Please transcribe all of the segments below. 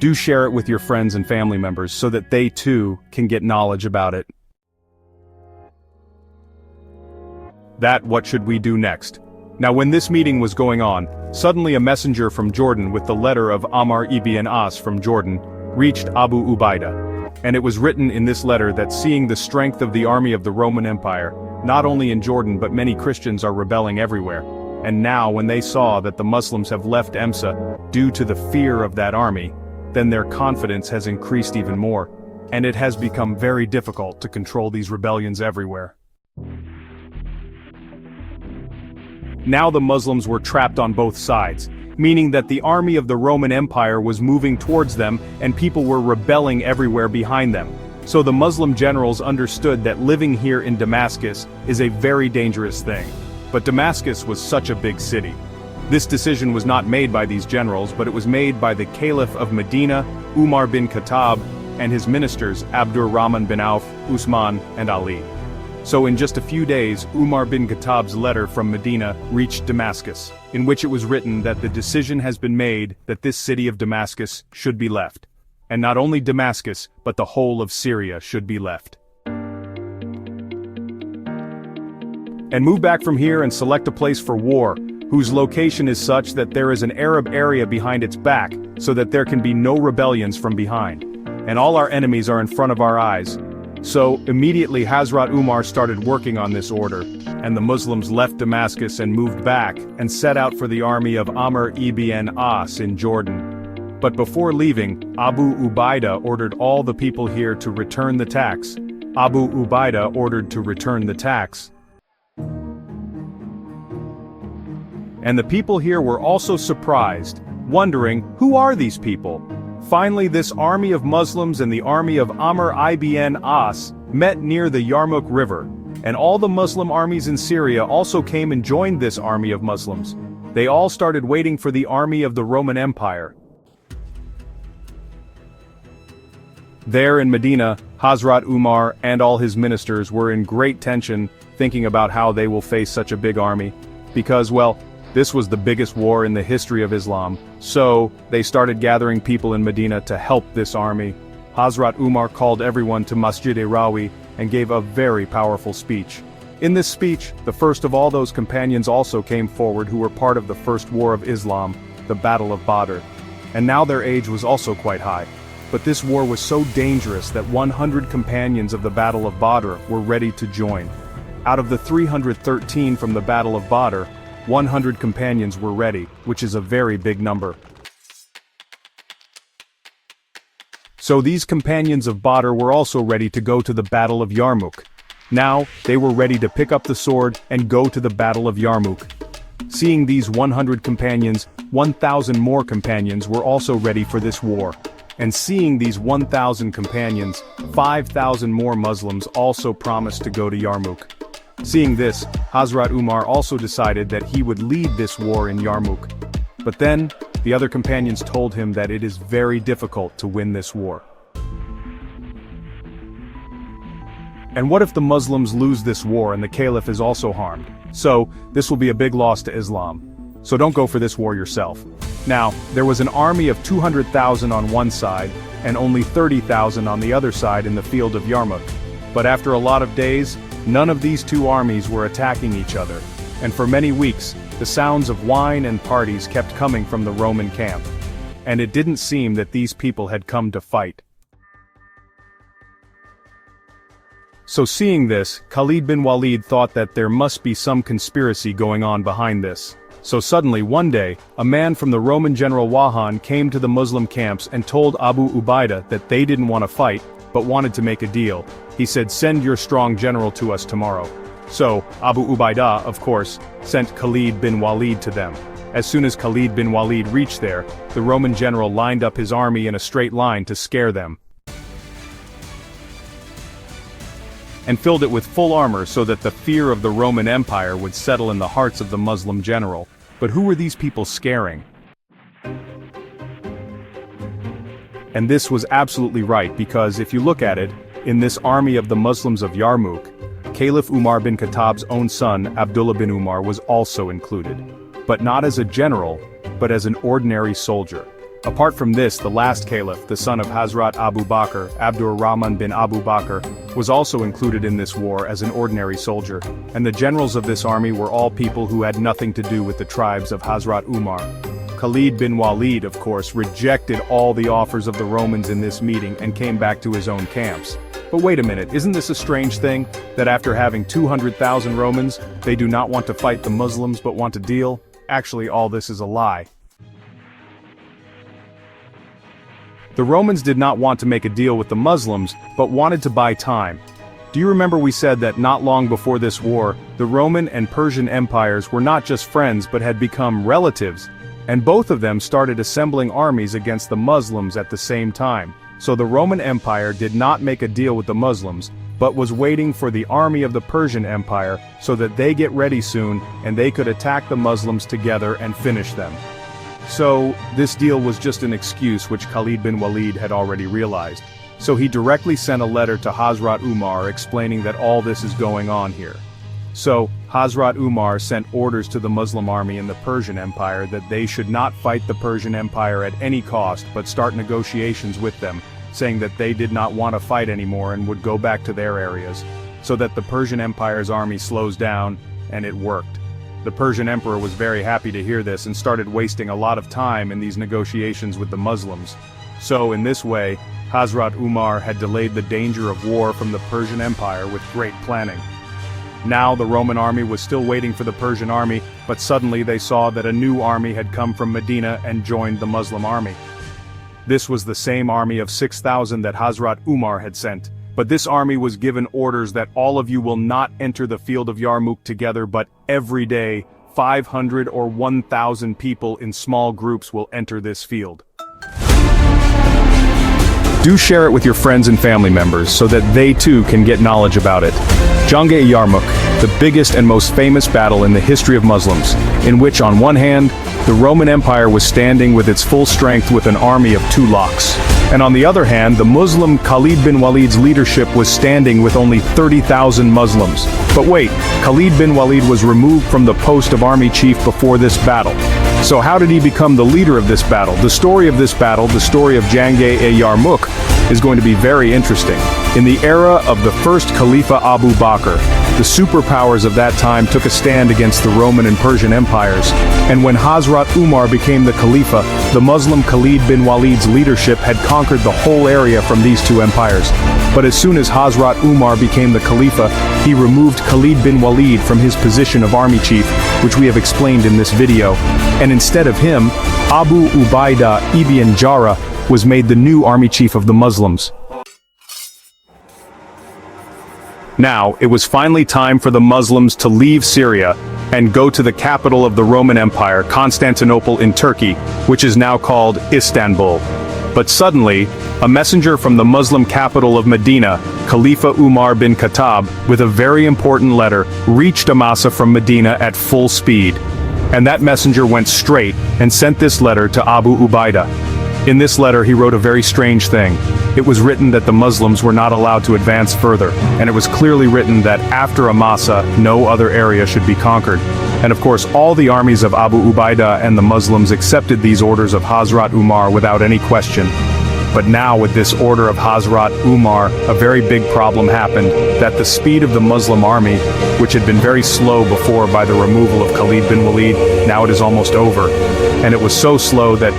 Do share it with your friends and family members so that they too can get knowledge about it. What should we do next? Now when this meeting was going on, suddenly a messenger from Jordan with the letter of Amr ibn As from Jordan reached Abu Ubaidah. And it was written in this letter that seeing the strength of the army of the Roman Empire, not only in Jordan but many Christians are rebelling everywhere. And now when they saw that the Muslims have left Emsa due to the fear of that army, then their confidence has increased even more, and it has become very difficult to control these rebellions everywhere. Now the Muslims were trapped on both sides, meaning that the army of the Roman Empire was moving towards them and people were rebelling everywhere behind them. So the Muslim generals understood that living here in Damascus is a very dangerous thing. But Damascus was such a big city. This decision was not made by these generals, but it was made by the Caliph of Medina, Umar bin Khattab, and his ministers Abdurrahman bin Auf, Usman, and Ali. So in just a few days, Umar bin Khattab's letter from Medina reached Damascus, in which it was written that the decision has been made that this city of Damascus should be left. And not only Damascus, but the whole of Syria should be left. And move back from here and select a place for war, whose location is such that there is an Arab area behind its back, so that there can be no rebellions from behind. And all our enemies are in front of our eyes. So, immediately Hazrat Umar started working on this order, and the Muslims left Damascus and moved back, and set out for the army of Amr ibn As in Jordan. But before leaving, Abu Ubaidah ordered all the people here to return the tax. Abu Ubaidah ordered to return the tax. And the people here were also surprised, wondering, who are these people? Finally this army of Muslims and the army of Amr ibn As met near the Yarmouk River, and all the Muslim armies in Syria also came and joined this army of Muslims. They all started waiting for the army of the Roman Empire. There in Medina, Hazrat Umar and all his ministers were in great tension, thinking about how they will face such a big army. Because, well, this was the biggest war in the history of Islam, so they started gathering people in Medina to help this army. Hazrat Umar called everyone to Masjid-e-Rawi and gave a very powerful speech. In this speech, the first of all those companions also came forward who were part of the first war of Islam, the Battle of Badr. And now their age was also quite high. But this war was so dangerous that 100 companions of the Battle of Badr were ready to join. Out of the 313 from the Battle of Badr, 100 companions were ready, which is a very big number. So these companions of Badr were also ready to go to the Battle of Yarmouk. Now, they were ready to pick up the sword and go to the Battle of Yarmouk. Seeing these 100 companions, 1,000 more companions were also ready for this war. And seeing these 1,000 companions, 5,000 more Muslims also promised to go to Yarmouk. Seeing this, Hazrat Umar also decided that he would lead this war in Yarmouk. But then, the other companions told him that it is very difficult to win this war. And what if the Muslims lose this war and the Caliph is also harmed? So, this will be a big loss to Islam. So don't go for this war yourself. Now, there was an army of 200,000 on one side, and only 30,000 on the other side in the field of Yarmouk. But after a lot of days, none of these two armies were attacking each other, and for many weeks, the sounds of wine and parties kept coming from the Roman camp. And it didn't seem that these people had come to fight. So seeing this, Khalid bin Walid thought that there must be some conspiracy going on behind this. So suddenly one day, a man from the Roman general Wahan came to the Muslim camps and told Abu Ubaidah that they didn't want to fight, but wanted to make a deal. He said, "Send your strong general to us tomorrow." So, Abu Ubaidah, of course, sent Khalid bin Walid to them. As soon as Khalid bin Walid reached there, the Roman general lined up his army in a straight line to scare them, and filled it with full armor so that the fear of the Roman Empire would settle in the hearts of the Muslim general. But who were these people scaring? And this was absolutely right, because if you look at it, in this army of the Muslims of Yarmouk, Caliph Umar bin Khattab's own son, Abdullah bin Umar, was also included. But not as a general, but as an ordinary soldier. Apart from this, the last caliph, the son of Hazrat Abu Bakr, Abdurrahman bin Abu Bakr, was also included in this war as an ordinary soldier, and the generals of this army were all people who had nothing to do with the tribes of Hazrat Umar. Khalid bin Walid, of course, rejected all the offers of the Romans in this meeting and came back to his own camps. But wait a minute, isn't this a strange thing, that after having 200,000 Romans, they do not want to fight the Muslims but want to deal? Actually, all this is a lie. The Romans did not want to make a deal with the Muslims, but wanted to buy time. Do you remember we said that not long before this war, the Roman and Persian empires were not just friends but had become relatives, and both of them started assembling armies against the Muslims at the same time. So the Roman Empire did not make a deal with the Muslims, but was waiting for the army of the Persian Empire so that they get ready soon and they could attack the Muslims together and finish them. So, this deal was just an excuse which Khalid bin Walid had already realized. So he directly sent a letter to Hazrat Umar explaining that all this is going on here. So, Hazrat Umar sent orders to the Muslim army in the Persian Empire that they should not fight the Persian Empire at any cost but start negotiations with them, saying that they did not want to fight anymore and would go back to their areas, so that the Persian Empire's army slows down, and it worked. The Persian emperor was very happy to hear this and started wasting a lot of time in these negotiations with the Muslims. So in this way, Hazrat Umar had delayed the danger of war from the Persian Empire with great planning. Now the Roman army was still waiting for the Persian army, but suddenly they saw that a new army had come from Medina and joined the Muslim army. This was the same army of 6,000 that Hazrat Umar had sent. But this army was given orders that all of you will not enter the field of Yarmouk together, but every day, 500 or 1,000 people in small groups will enter this field. Do share it with your friends and family members so that they too can get knowledge about it. Yarmouk, the biggest and most famous battle in the history of Muslims, in which on one hand, the Roman Empire was standing with its full strength with an army of 2 lakhs. And on the other hand, the Muslim Khalid bin Walid's leadership was standing with only 30,000 Muslims. But wait, Khalid bin Walid was removed from the post of army chief before this battle. So how did he become the leader of this battle? The story of this battle, the story of Yarmouk, is going to be very interesting. In the era of the first Khalifa Abu Bakr, the superpowers of that time took a stand against the Roman and Persian empires, and when Hazrat Umar became the Khalifa, the Muslim Khalid bin Walid's leadership had conquered the whole area from these 2 empires. But as soon as Hazrat Umar became the Khalifa, he removed Khalid bin Walid from his position of army chief, which we have explained in this video, and instead of him, Abu Ubaidah ibn Jarrah was made the new army chief of the Muslims. Now, it was finally time for the Muslims to leave Syria and go to the capital of the Roman Empire, Constantinople in Turkey, which is now called Istanbul. But suddenly, a messenger from the Muslim capital of Medina, Khalifa Umar bin Khattab, with a very important letter, reached Amasa from Medina at full speed. And that messenger went straight and sent this letter to Abu Ubaidah. In this letter he wrote a very strange thing. It was written that the Muslims were not allowed to advance further, and it was clearly written that after Amasa, no other area should be conquered. And of course all the armies of Abu Ubaidah and the Muslims accepted these orders of Hazrat Umar without any question. But now with this order of Hazrat Umar, a very big problem happened, that the speed of the Muslim army, which had been very slow before by the removal of Khalid bin Walid, now it is almost over. And it was so slow that,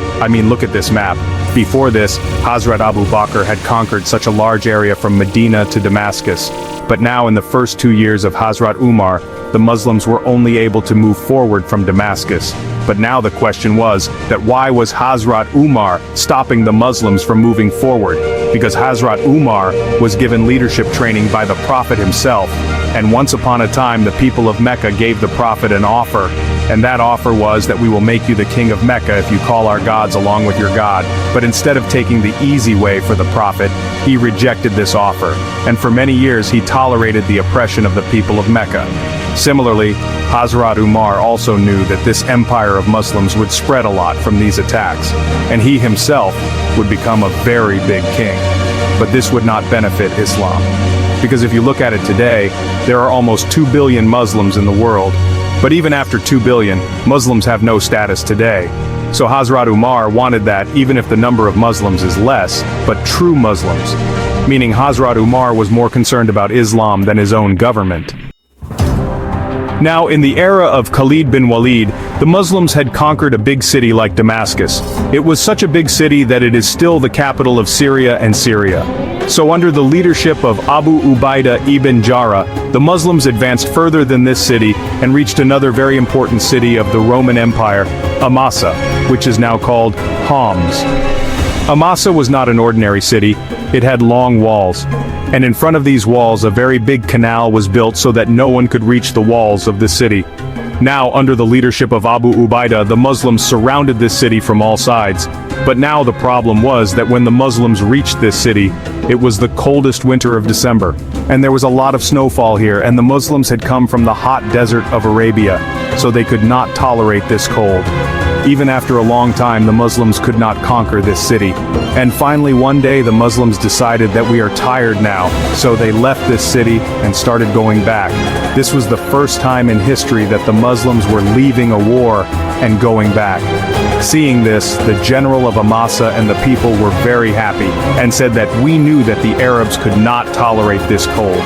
look at this map. Before this, Hazrat Abu Bakr had conquered such a large area from Medina to Damascus. But now in the first 2 years of Hazrat Umar, the Muslims were only able to move forward from Damascus. But now the question was that why was Hazrat Umar stopping the Muslims from moving forward? Because Hazrat Umar was given leadership training by the Prophet himself, and once upon a time the people of Mecca gave the Prophet an offer, and that offer was that we will make you the king of Mecca if you call our gods along with your God. But instead of taking the easy way for the Prophet, he rejected this offer, and for many years he tolerated the oppression of the people of Mecca. Similarly, Hazrat Umar also knew that this empire of Muslims would spread a lot from these attacks, and he himself would become a very big king. But this would not benefit Islam. Because if you look at it today, there are almost 2 billion Muslims in the world. But even after 2 billion, Muslims have no status today. So Hazrat Umar wanted that even if the number of Muslims is less, but true Muslims. Meaning Hazrat Umar was more concerned about Islam than his own government. Now, in the era of Khalid bin Walid, the Muslims had conquered a big city like Damascus. It was such a big city that it is still the capital of Syria and Syria. So under the leadership of Abu Ubaidah ibn Jarrah, the Muslims advanced further than this city and reached another very important city of the Roman Empire, Amasa, which is now called Homs. Amasa was not an ordinary city, it had long walls. And in front of these walls a very big canal was built so that no one could reach the walls of the city. Now, under the leadership of Abu Ubaidah, the Muslims surrounded this city from all sides. But now the problem was that when the Muslims reached this city, it was the coldest winter of December. And there was a lot of snowfall here, and the Muslims had come from the hot desert of Arabia, so they could not tolerate this cold. Even after a long time, the Muslims could not conquer this city. And finally one day the Muslims decided that we are tired now, so they left this city and started going back. This was the first time in history that the Muslims were leaving a war and going back. Seeing this, the general of Amasa and the people were very happy, and said that we knew that the Arabs could not tolerate this cold.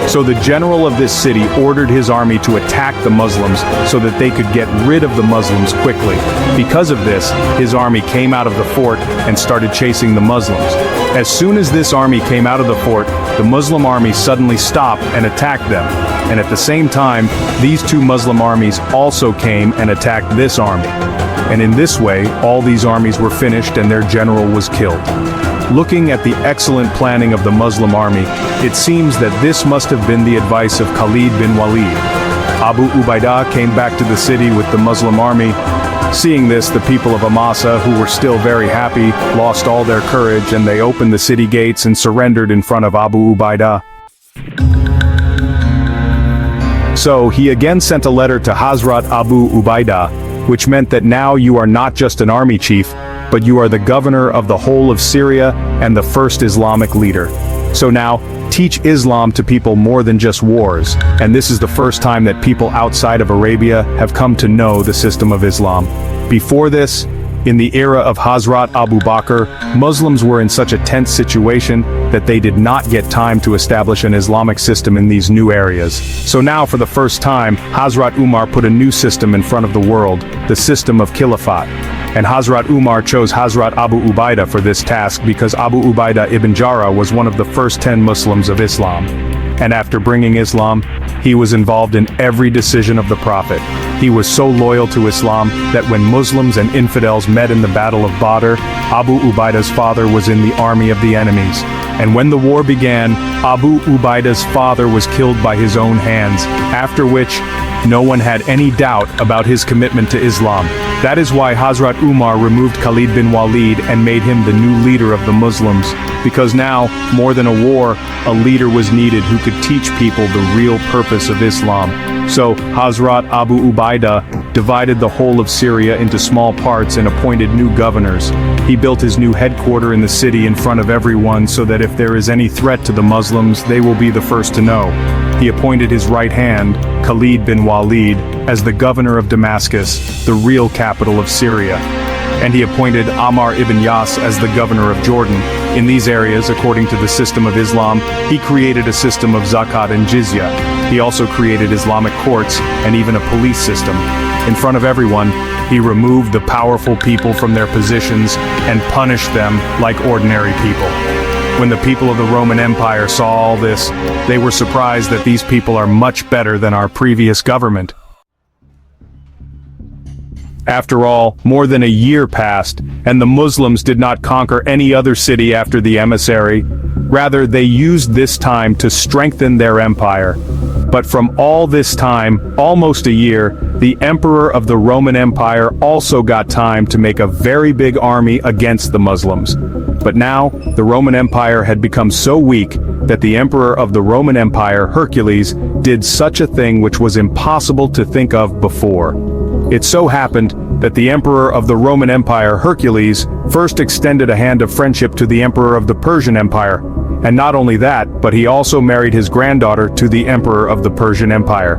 So the general of this city ordered his army to attack the Muslims so that they could get rid of the Muslims quickly. Because of this, his army came out of the fort and started chasing the Muslims. As soon as this army came out of the fort, the Muslim army suddenly stopped and attacked them. And at the same time, these two Muslim armies also came and attacked this army. And in this way, all these armies were finished and their general was killed. Looking at the excellent planning of the Muslim army, it seems that this must have been the advice of Khalid bin Walid. Abu Ubaidah came back to the city with the Muslim army. Seeing this, the people of Amasa, who were still very happy, lost all their courage, and they opened the city gates and surrendered in front of Abu Ubaidah. So he again sent a letter to Hazrat Abu Ubaidah, which meant that now you are not just an army chief, but you are the governor of the whole of Syria and the first Islamic leader. So now, teach Islam to people more than just wars, and this is the first time that people outside of Arabia have come to know the system of Islam. Before this, in the era of Hazrat Abu Bakr, Muslims were in such a tense situation that they did not get time to establish an Islamic system in these new areas. So now for the first time, Hazrat Umar put a new system in front of the world, the system of Khilafat. And Hazrat Umar chose Hazrat Abu Ubaidah for this task because Abu Ubaidah ibn Jarrah was one of the first 10 Muslims of Islam. And after bringing Islam, he was involved in every decision of the Prophet. He was so loyal to Islam that when Muslims and infidels met in the Battle of Badr, Abu Ubaidah's father was in the army of the enemies. And when the war began, Abu Ubaidah's father was killed by his own hands, after which no one had any doubt about his commitment to Islam. That is why Hazrat Umar removed Khalid bin Walid and made him the new leader of the Muslims. Because now, more than a war, a leader was needed who could teach people the real purpose of Islam. So, Hazrat Abu Ubaidah divided the whole of Syria into small parts and appointed new governors. He built his new headquarters in the city in front of everyone so that if there is any threat to the Muslims, they will be the first to know. He appointed his right hand, Khalid bin Walid, as the governor of Damascus, the real capital of Syria. And he appointed Ammar ibn Yas as the governor of Jordan. In these areas, according to the system of Islam, he created a system of zakat and jizya. He also created Islamic courts and even a police system. In front of everyone, he removed the powerful people from their positions and punished them like ordinary people. When the people of the Roman Empire saw all this, they were surprised that these people are much better than our previous government. After all, more than a year passed, and the Muslims did not conquer any other city after the emissary. Rather, they used this time to strengthen their empire. But from all this time, almost a year, the emperor of the Roman Empire also got time to make a very big army against the Muslims. But now, the Roman Empire had become so weak that the emperor of the Roman Empire, Hercules, did such a thing which was impossible to think of before. It so happened that the emperor of the Roman Empire, Hercules, first extended a hand of friendship to the emperor of the Persian Empire. And not only that, but he also married his granddaughter to the emperor of the Persian Empire.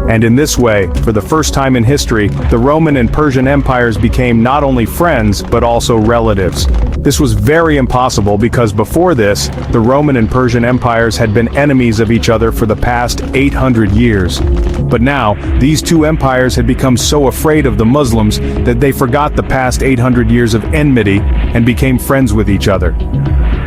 And in this way, for the first time in history, the Roman and Persian empires became not only friends, but also relatives. This was very impossible because before this, the Roman and Persian empires had been enemies of each other for the past 800 years. But now, these two empires had become so afraid of the Muslims that they forgot the past 800 years of enmity and became friends with each other.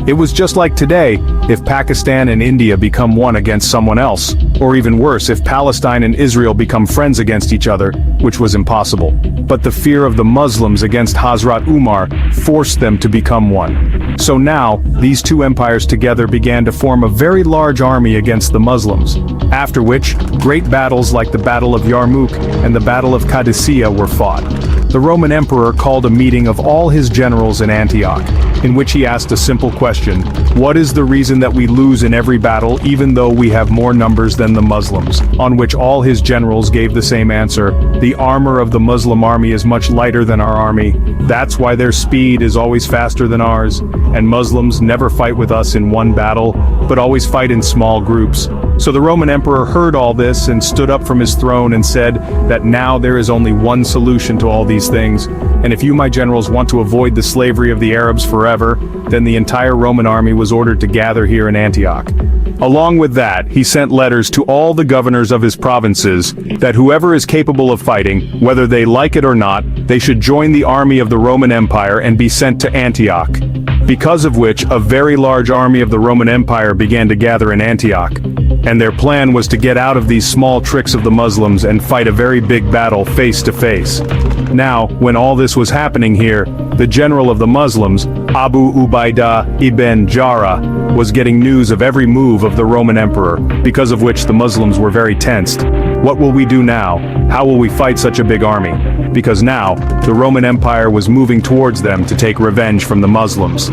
It was just like today, if Pakistan and India become one against someone else, or even worse, if Palestine and Israel become friends against each other, which was impossible. But the fear of the Muslims against Hazrat Umar forced them to become one. So now, these two empires together began to form a very large army against the Muslims. After which, great battles like the Battle of Yarmouk and the Battle of Qadisiyah were fought. The Roman Emperor called a meeting of all his generals in Antioch, in which he asked a simple question: what is the reason that we lose in every battle even though we have more numbers than the Muslims? On which all his generals gave the same answer: the armor of the Muslim army is much lighter than our army. That's why their speed is always faster than ours, and Muslims never fight with us in one battle, but always fight in small groups. So the Roman emperor heard all this and stood up from his throne and said that now there is only one solution to all these things, and if you, my generals, want to avoid the slavery of the Arabs forever, then the entire Roman army was ordered to gather here in Antioch. Along with that, he sent letters to all the governors of his provinces that whoever is capable of fighting, whether they like it or not, they should join the army of the Roman Empire and be sent to Antioch. Because of which, a very large army of the Roman Empire began to gather in Antioch. And their plan was to get out of these small tricks of the Muslims and fight a very big battle face to face. Now, when all this was happening here, the general of the Muslims, Abu Ubaidah ibn Jarrah, was getting news of every move of the Roman emperor, because of which the Muslims were very tensed. What will we do now? How will we fight such a big army? Because now, the Roman Empire was moving towards them to take revenge from the Muslims.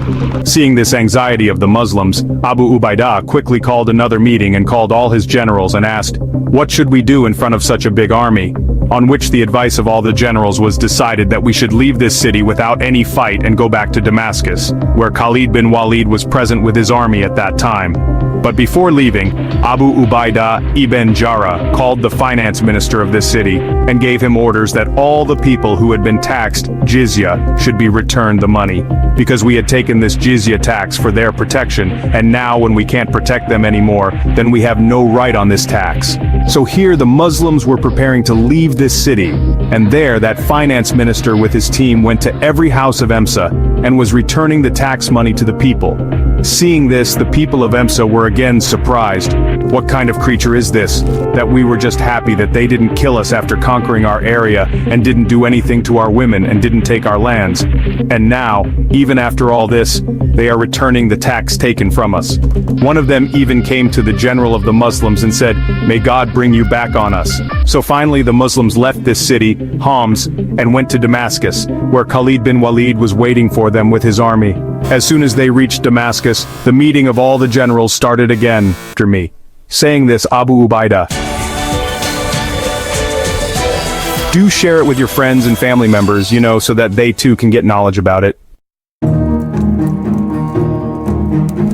Seeing this anxiety of the Muslims, Abu Ubaidah quickly called another meeting and called all his generals and asked, what should we do in front of such a big army? On which the advice of all the generals was decided that we should leave this city without any fight and go back to Damascus, where Khalid bin Walid was present with his army at that time. But before leaving, Abu Ubaidah ibn Jarrah called the finance minister of this city and gave him orders that all the people who had been taxed jizya should be returned the money, because we had taken this jizya tax for their protection, and now when we can't protect them anymore, then we have no right on this tax. So here the Muslims were preparing to leave this city, and there that finance minister with his team went to every house of Emsa and was returning the tax money to the people. Seeing this, the people of Emsa were again surprised. What kind of creature is this? That we were just happy that they didn't kill us after conquering our area and didn't do anything to our women and didn't take our lands. And now, even after all this, they are returning the tax taken from us. One of them even came to the general of the Muslims and said, "May God bring you back on us." So finally the Muslims left this city, Homs, and went to Damascus, where Khalid bin Walid was waiting for them with his army. As soon as they reached Damascus, the meeting of all the generals started again, after me. Saying this, Abu Ubaidah, do share it with your friends and family members, so that they too can get knowledge about it.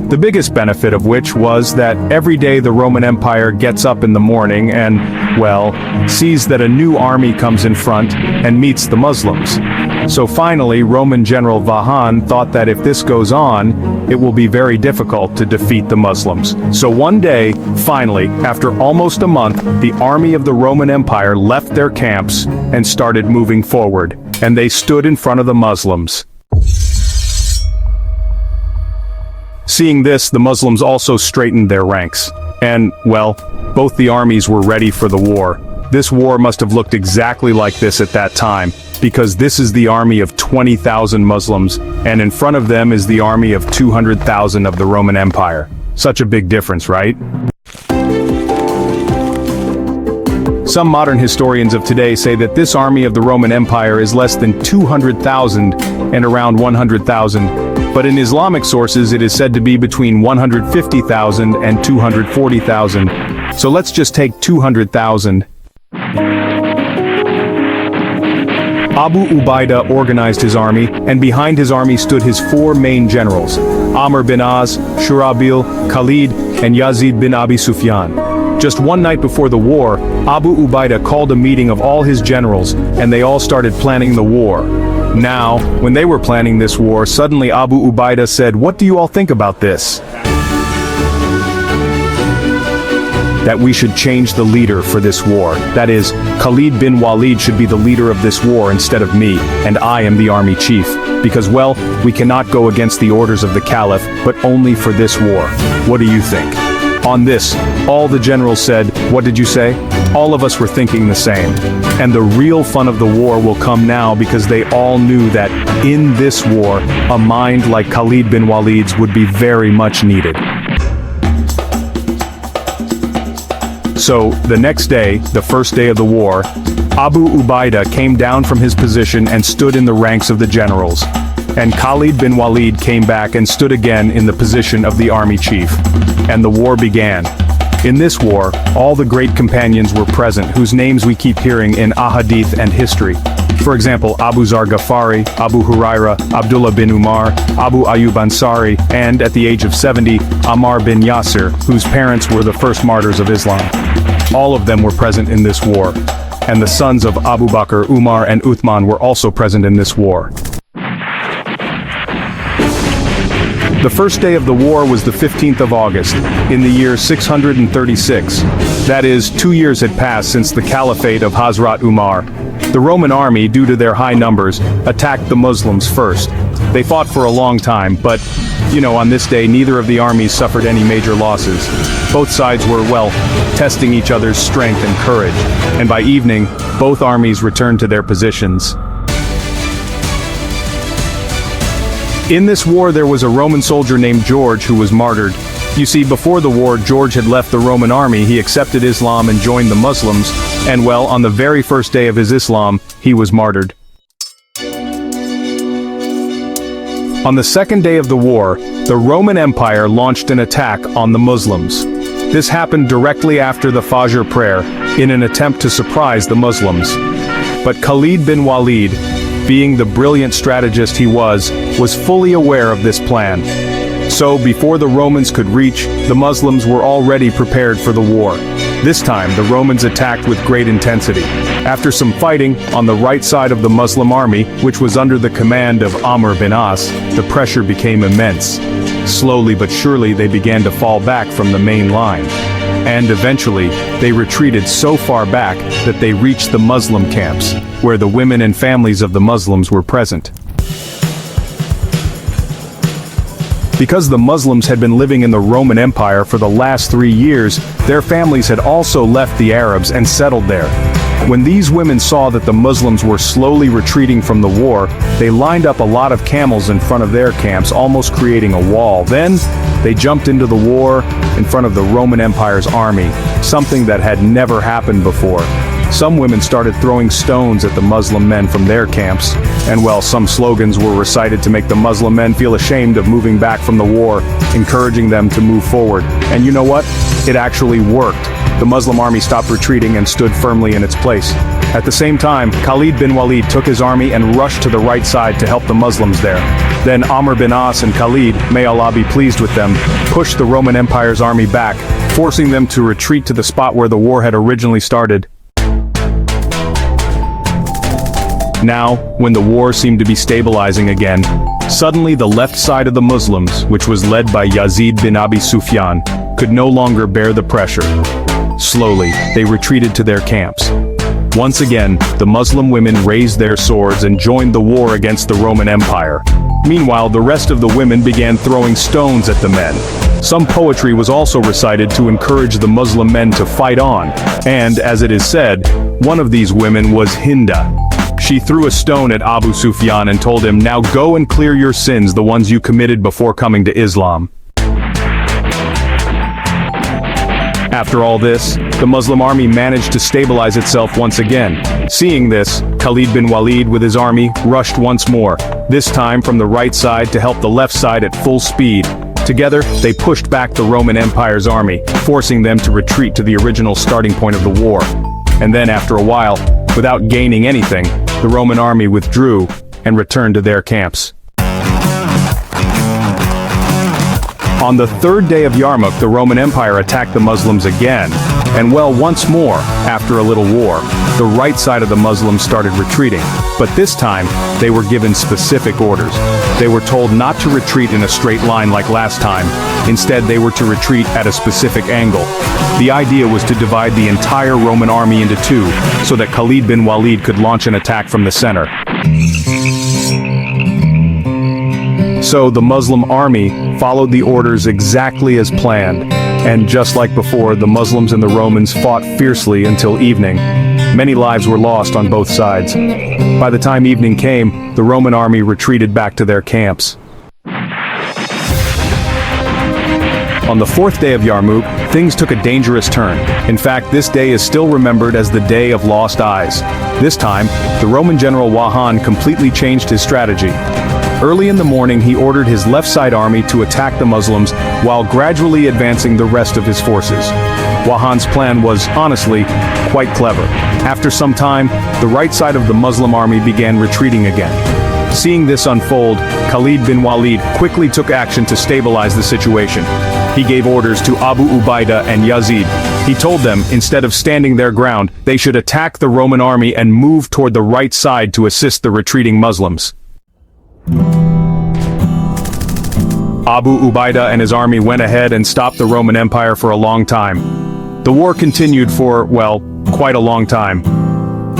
The biggest benefit of which was that every day the Roman Empire gets up in the morning and, sees that a new army comes in front and meets the Muslims. So finally, Roman General Vahan thought that if this goes on, it will be very difficult to defeat the Muslims. So one day, finally, after almost a month, the army of the Roman Empire left their camps and started moving forward, and they stood in front of the Muslims. Seeing this, the Muslims also straightened their ranks. And, both the armies were ready for the war. This war must have looked exactly like this at that time, because this is the army of 20,000 Muslims, and in front of them is the army of 200,000 of the Roman Empire. Such a big difference, right? Some modern historians of today say that this army of the Roman Empire is less than 200,000 and around 100,000, but in Islamic sources it is said to be between 150,000 and 240,000. So let's just take 200,000. Abu Ubaidah organized his army, and behind his army stood his four main generals, Amr bin As, Shurabil, Khalid, and Yazid bin Abi Sufyan. Just one night before the war, Abu Ubaidah called a meeting of all his generals, and they all started planning the war. Now, when they were planning this war, suddenly Abu Ubaidah said, "What do you all think about this? That we should change the leader for this war. That is, Khalid bin Walid should be the leader of this war instead of me, and I am the army chief. Because, well, we cannot go against the orders of the Caliph, but only for this war. What do you think?" On this, all the generals said, "What did you say?" All of us were thinking the same. And the real fun of the war will come now because they all knew that, in this war, a mind like Khalid bin Walid's would be very much needed. So, the next day, the first day of the war, Abu Ubaidah came down from his position and stood in the ranks of the generals. And Khalid bin Walid came back and stood again in the position of the army chief. And the war began. In this war, all the great companions were present whose names we keep hearing in ahadith and history. For example, Abu Zar Ghafari, Abu Huraira, Abdullah bin Umar, Abu Ayyub Ansari, and at the age of 70, Ammar bin Yasir, whose parents were the first martyrs of Islam. All of them were present in this war. And the sons of Abu Bakr, Umar, and Uthman were also present in this war. The first day of the war was the 15th of August, in the year 636. That is, 2 years had passed since the caliphate of Hazrat Umar. The Roman army, due to their high numbers, attacked the Muslims first. They fought for a long time, but, on this day neither of the armies suffered any major losses. Both sides were, testing each other's strength and courage. And by evening, both armies returned to their positions. In this war there was a Roman soldier named George who was martyred. You see, before the war, George had left the Roman army, he accepted Islam and joined the Muslims, and on the very first day of his Islam, he was martyred. On the second day of the war, the Roman Empire launched an attack on the Muslims. This happened directly after the Fajr prayer, in an attempt to surprise the Muslims. But Khalid bin Walid, being the brilliant strategist he was fully aware of this plan. So, before the Romans could reach, the Muslims were already prepared for the war. This time, the Romans attacked with great intensity. After some fighting, on the right side of the Muslim army, which was under the command of Amr bin As, the pressure became immense. Slowly but surely they began to fall back from the main line. And eventually, they retreated so far back that they reached the Muslim camps, where the women and families of the Muslims were present. Because the Muslims had been living in the Roman Empire for the last 3 years, their families had also left the Arabs and settled there. When these women saw that the Muslims were slowly retreating from the war, they lined up a lot of camels in front of their camps, almost creating a wall. Then, they jumped into the war in front of the Roman Empire's army, something that had never happened before. Some women started throwing stones at the Muslim men from their camps, and some slogans were recited to make the Muslim men feel ashamed of moving back from the war, encouraging them to move forward. And you know what? It actually worked. The Muslim army stopped retreating and stood firmly in its place. At the same time, Khalid bin Walid took his army and rushed to the right side to help the Muslims there. Then Amr bin As and Khalid, may Allah be pleased with them, pushed the Roman Empire's army back, forcing them to retreat to the spot where the war had originally started. Now, when the war seemed to be stabilizing again, suddenly the left side of the Muslims, which was led by Yazid bin Abi Sufyan, could no longer bear the pressure. Slowly, they retreated to their camps. Once again, the Muslim women raised their swords and joined the war against the Roman Empire. Meanwhile, the rest of the women began throwing stones at the men. Some poetry was also recited to encourage the Muslim men to fight on, and, as it is said, one of these women was Hinda. She threw a stone at Abu Sufyan and told him, "Now go and clear your sins, the ones you committed before coming to Islam." After all this, the Muslim army managed to stabilize itself once again. Seeing this, Khalid bin Walid with his army rushed once more, this time from the right side to help the left side at full speed. Together, they pushed back the Roman Empire's army, forcing them to retreat to the original starting point of the war. And then after a while, without gaining anything, the Roman army withdrew and returned to their camps. On the third day of Yarmouk, the Roman Empire attacked the Muslims again. And well, once more, after a little war, the right side of the Muslims started retreating. But this time, they were given specific orders. They were told not to retreat in a straight line like last time. Instead, they were to retreat at a specific angle. The idea was to divide the entire Roman army into two, so that Khalid bin Walid could launch an attack from the center. So the Muslim army followed the orders exactly as planned. And just like before, the Muslims and the Romans fought fiercely until evening. Many lives were lost on both sides. By the time evening came, the Roman army retreated back to their camps. On the fourth day of Yarmouk, things took a dangerous turn. In fact, this day is still remembered as the Day of Lost Eyes. This time, the Roman general Wahan completely changed his strategy. Early in the morning, he ordered his left side army to attack the Muslims while gradually advancing the rest of his forces. Wahan's plan was, honestly, quite clever. After some time, the right side of the Muslim army began retreating again. Seeing this unfold, Khalid bin Walid quickly took action to stabilize the situation. He gave orders to Abu Ubaidah and Yazid. He told them, instead of standing their ground, they should attack the Roman army and move toward the right side to assist the retreating Muslims. Abu Ubaidah and his army went ahead and stopped the Roman Empire for a long time. The war continued for, well, quite a long time.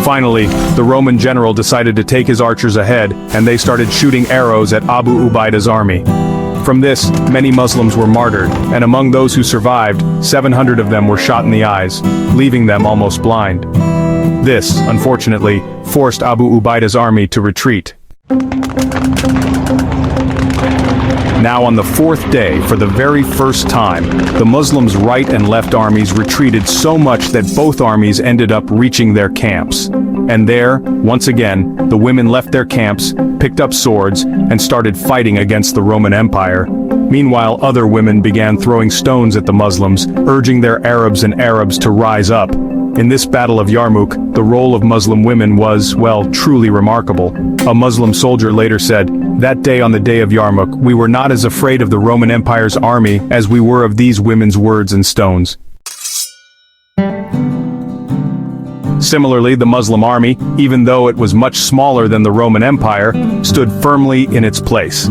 Finally, the Roman general decided to take his archers ahead, and they started shooting arrows at Abu Ubaidah's army. From this, many Muslims were martyred, and among those who survived, 700 of them were shot in the eyes, leaving them almost blind. This, unfortunately, forced Abu Ubaidah's army to retreat. Now on the fourth day, for the very first time, the Muslims' right and left armies retreated so much that both armies ended up reaching their camps. And there, once again, the women left their camps, picked up swords, and started fighting against the Roman Empire. Meanwhile, other women began throwing stones at the Muslims, urging their Arabs to rise up. In this Battle of Yarmouk, the role of Muslim women was, well, truly remarkable. A Muslim soldier later said, "That day on the day of Yarmouk, we were not as afraid of the Roman Empire's army as we were of these women's words and stones." Similarly, the Muslim army, even though it was much smaller than the Roman Empire, stood firmly in its place.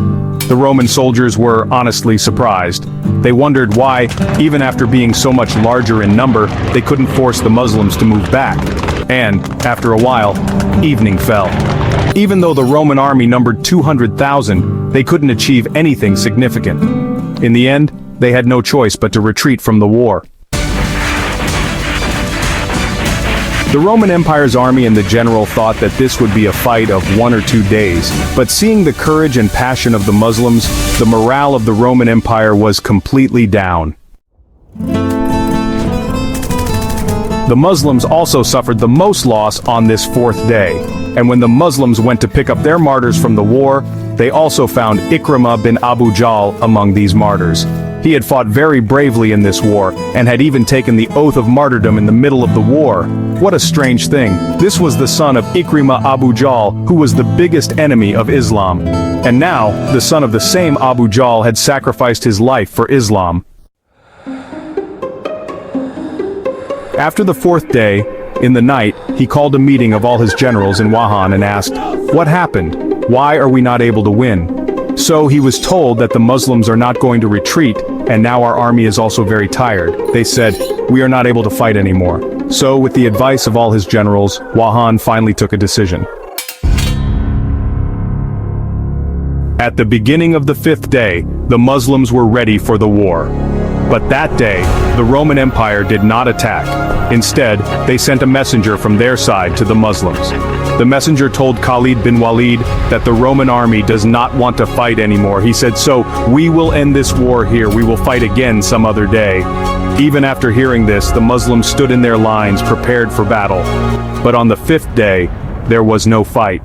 The Roman soldiers were honestly surprised. They wondered why, even after being so much larger in number, they couldn't force the Muslims to move back. And, after a while, evening fell. Even though the Roman army numbered 200,000, they couldn't achieve anything significant. In the end, they had no choice but to retreat from the war. The Roman Empire's army and the general thought that this would be a fight of 1 or 2 days, but seeing the courage and passion of the Muslims, the morale of the Roman Empire was completely down. The Muslims also suffered the most loss on this fourth day, and when the Muslims went to pick up their martyrs from the war, they also found Ikrimah bin Abu Jahl among these martyrs. He had fought very bravely in this war, and had even taken the oath of martyrdom in the middle of the war. What a strange thing. This was the son of Ikrimah Abu Jahl, who was the biggest enemy of Islam. And now, the son of the same Abu Jahl had sacrificed his life for Islam. After the fourth day, in the night, he called a meeting of all his generals in Wahan and asked, "What happened? Why are we not able to win?" So he was told that the Muslims are not going to retreat, and now our army is also very tired. They said, "We are not able to fight anymore." So, with the advice of all his generals, Wahan finally took a decision. At the beginning of the fifth day, the Muslims were ready for the war. But that day, the Roman Empire did not attack. Instead, they sent a messenger from their side to the Muslims. The messenger told Khalid bin Walid that the Roman army does not want to fight anymore. He said, "So, we will end this war here. We will fight again some other day." Even after hearing this, the Muslims stood in their lines, prepared for battle. But on the fifth day, there was no fight.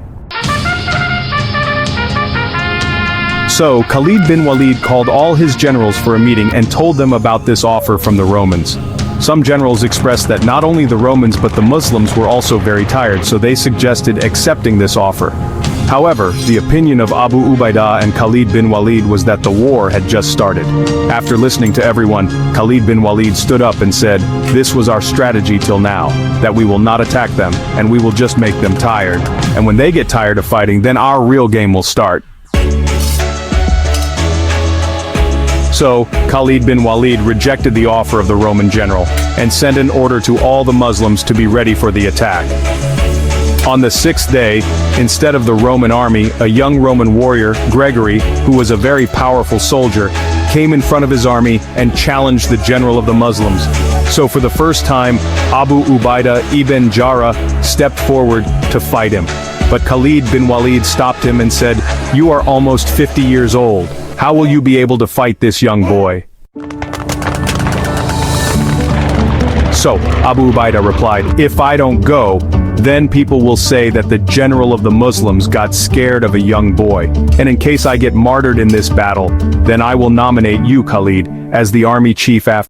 So, Khalid bin Walid called all his generals for a meeting and told them about this offer from the Romans. Some generals expressed that not only the Romans but the Muslims were also very tired, so they suggested accepting this offer. However, the opinion of Abu Ubaidah and Khalid bin Walid was that the war had just started. After listening to everyone, Khalid bin Walid stood up and said, "This was our strategy till now, that we will not attack them, and we will just make them tired. And when they get tired of fighting, then our real game will start." So, Khalid bin Walid rejected the offer of the Roman general, and sent an order to all the Muslims to be ready for the attack. On the sixth day, instead of the Roman army, a young Roman warrior, Gregory, who was a very powerful soldier, came in front of his army and challenged the general of the Muslims. So for the first time, Abu Ubaidah ibn Jarrah stepped forward to fight him. But Khalid bin Walid stopped him and said, "You are almost 50 years old. How will you be able to fight this young boy?" So, Abu Ubaidah replied, "If I don't go, then people will say that the general of the Muslims got scared of a young boy. And in case I get martyred in this battle, then I will nominate you, Khalid, as the army chief after."